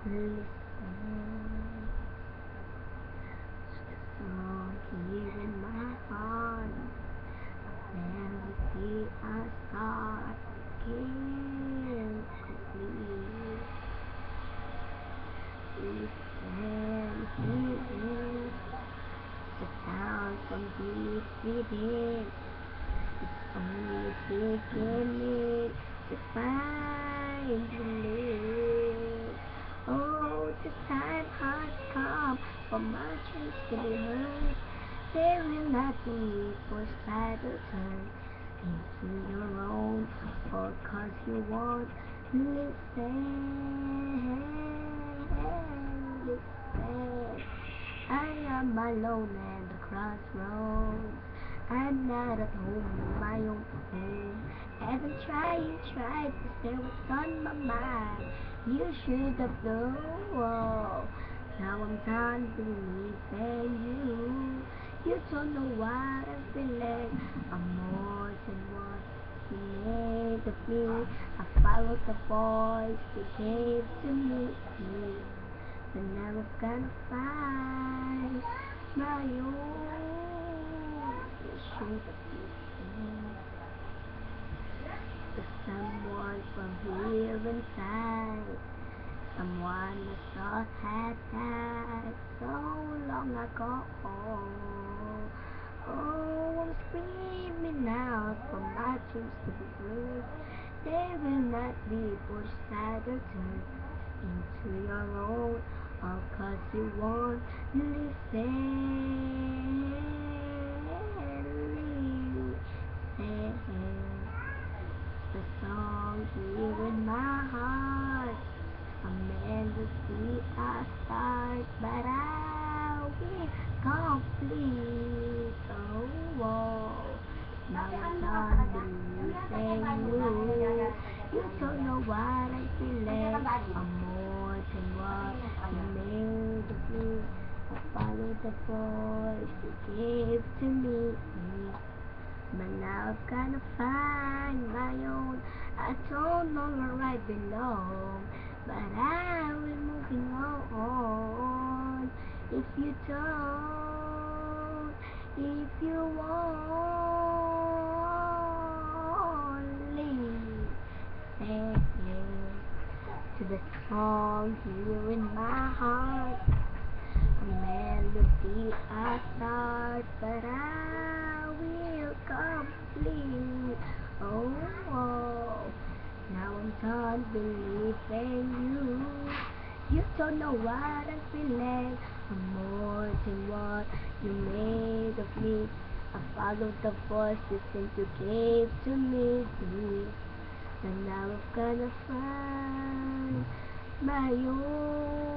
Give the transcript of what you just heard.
Listen to the song here in my heart. Melody I start again complete. Listen, hear it. The sound from deep within. It's only beginning to find relief. Oh, the time has come for my dreams to be heard. There will not be for side to turn into your own, or cause you won't listen. Listen. I am alone at the crossroads. I'm not at home in my own home. As I'm trying to say what's on my mind. You should have known. Now I'm done believing you. You don't know what I'm feeling. I'm more than what you made of me. I followed the voice you gave to me. But now I'm gonna find my own. You should have listened to someone from here inside. Someone I thought had died so long ago. Oh, I'm screaming out for my dreams to be heard. They will not be pushed aside or turned into your own, all cause you won't listen. Listen. The song here in my heart. A melody I start, but I will complete. Oh, whoa. Now I'm done believing you. You don't know what I'm feeling. I'm more than what you made of me. I follow the voice you gave to me. But now I've gotta find my own. I don't know where I belong, but I will moving on. If you don't, if you won't listen to the song here in my heart, a melody I start, but I will complete. Oh, oh. Now I'm done believing you. You don't know what I'm feeling. I'm more than what you made of me. I followed the voice you think you gave to me. And now I'm gonna find my own.